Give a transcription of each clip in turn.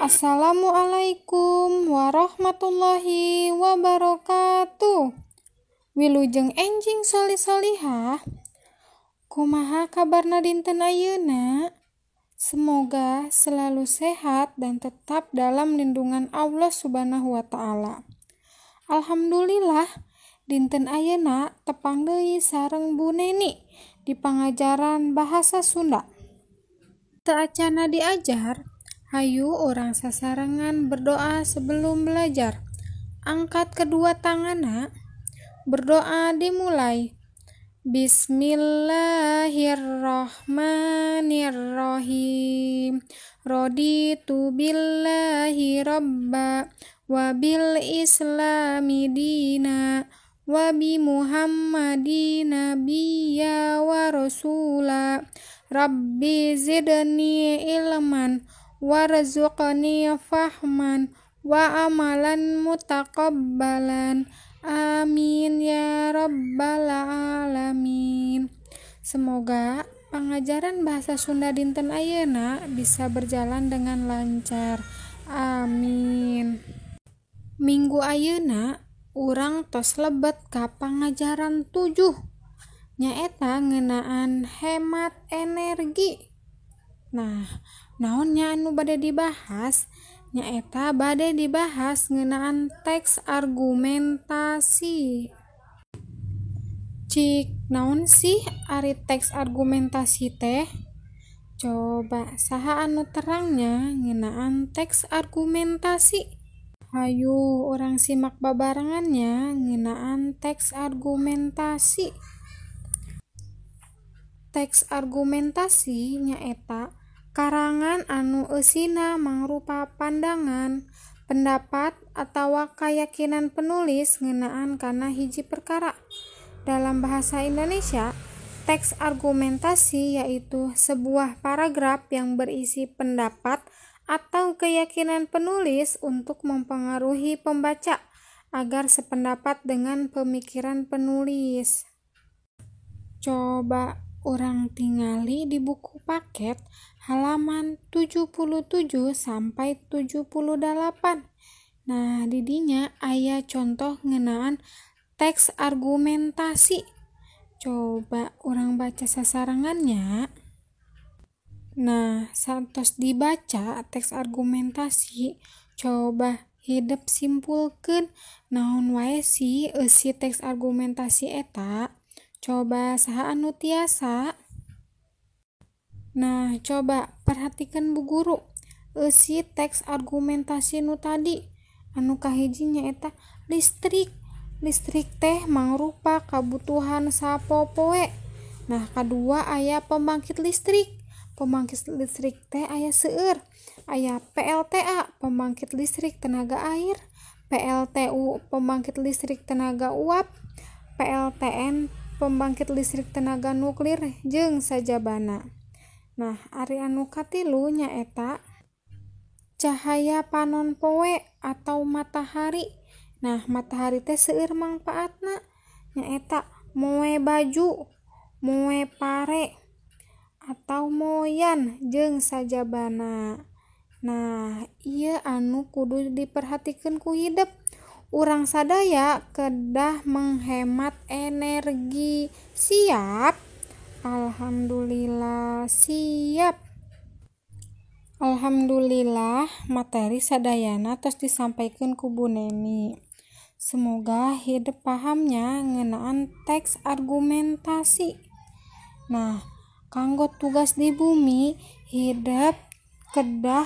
Assalamualaikum warahmatullahi wabarakatuh. Wilujeng enjing solih-solihah. Kumaha kabarna dinten ayeuna? Semoga selalu sehat dan tetap dalam lindungan Allah Subhanahu wa taala. Alhamdulillah, dinten ayeuna tepang deui sareng Bu Neni di pangajaran bahasa Sunda. Teu acana diajar, hayu orang sasarengan berdoa sebelum belajar. Angkat kedua tanganna, berdoa dimulai. Bismillahirrahmanirrahim. Raditu billahi rabba wa bil islami dina wa bi muhammadin nabiyya wa rasula. Rabbi zidni ilman warzuqni fahman wa amalan mutaqabbalan. Amin ya rabbal alamin. Semoga pengajaran bahasa Sunda dinten ayeuna bisa berjalan dengan lancar. Amin. Minggu ayeuna urang tos lebet ka pangajaran 7. Nyaeta ngeunaan hemat energi. Nah, naon nya anu bade dibahas? Nyaeta bade dibahas ngeunaan teks argumentasi. Cik naon sih ari teks argumentasi teh? Coba saha anu terangnya ngeunaan teks argumentasi? Hayu urang simak babarengannya ngeunaan teks argumentasi. Teks argumentasi nyaeta karangan anu eusina mangrupa pandangan, pendapat, atawa kayakinan penulis ngeunaan kana hiji perkara. Dalam bahasa Indonesia, teks argumentasi yaitu sebuah paragraf yang berisi pendapat atau keyakinan penulis untuk mempengaruhi pembaca agar sependapat dengan pemikiran penulis. Coba urang tingali di buku paket halaman 77 sampai 78. Nah, di dinya aya contoh ngeunaan teks argumentasi. Coba urang baca sasarengannya. Nah, satos dibaca teks argumentasi, coba hideuk simpulkeun naon wae sih eusi teks argumentasi eta. Coba saha anu tiasa? Nah, coba perhatikeun Bu Guru. Eusi teks argumentasi nu tadi. Anu kahiji nyaeta listrik. Listrik teh mangrupa kabutuhan sapopoe. Nah, kadua aya pembangkit listrik. Pembangkit listrik teh aya seueur. Aya PLTA, pembangkit listrik tenaga air, PLTU, pembangkit listrik tenaga uap, PLTN, pembangkit listrik tenaga nuklir jeung sajabana. Nah, ari anu katilu nyaeta cahaya panon poe atau matahari. Nah, matahari teh seueur mangpaatna nyaeta moe baju, moe pare, atau moyan jeung sajabana. Nah, ieu anu kudu diperhatikeun ku hideuk. Urang sadaya kedah menghemat energi. Siap? Alhamdulillah siap. Alhamdulillah materi sadayana tos disampaikeun ku Bu Neni. Semoga hideuk pahamnya ngeunaan teks argumentasi. Nah, kanggo tugas di bumi, hideuk kedah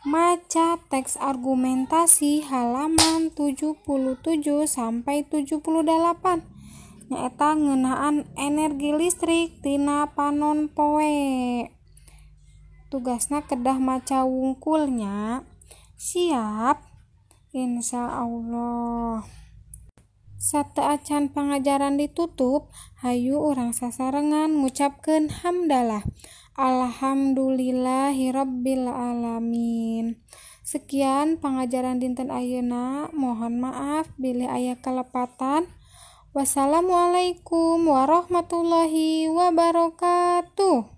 maca teks argumentasi halaman 77 sampai 78. Nyaeta ngeunaan energi listrik tina panon poe. Tugasna kedah maca wungkulnya. Siap? Insyaallah. Sateu acan pangajaran ditutup, hayu urang sasarengan ngucapkeun hamdalah. Alhamdulillahirabbil alamin. Sekian pengajaran dinten ayeuna, mohon maaf bila aya kalepatan. Wassalamualaikum warahmatullahi wabarakatuh.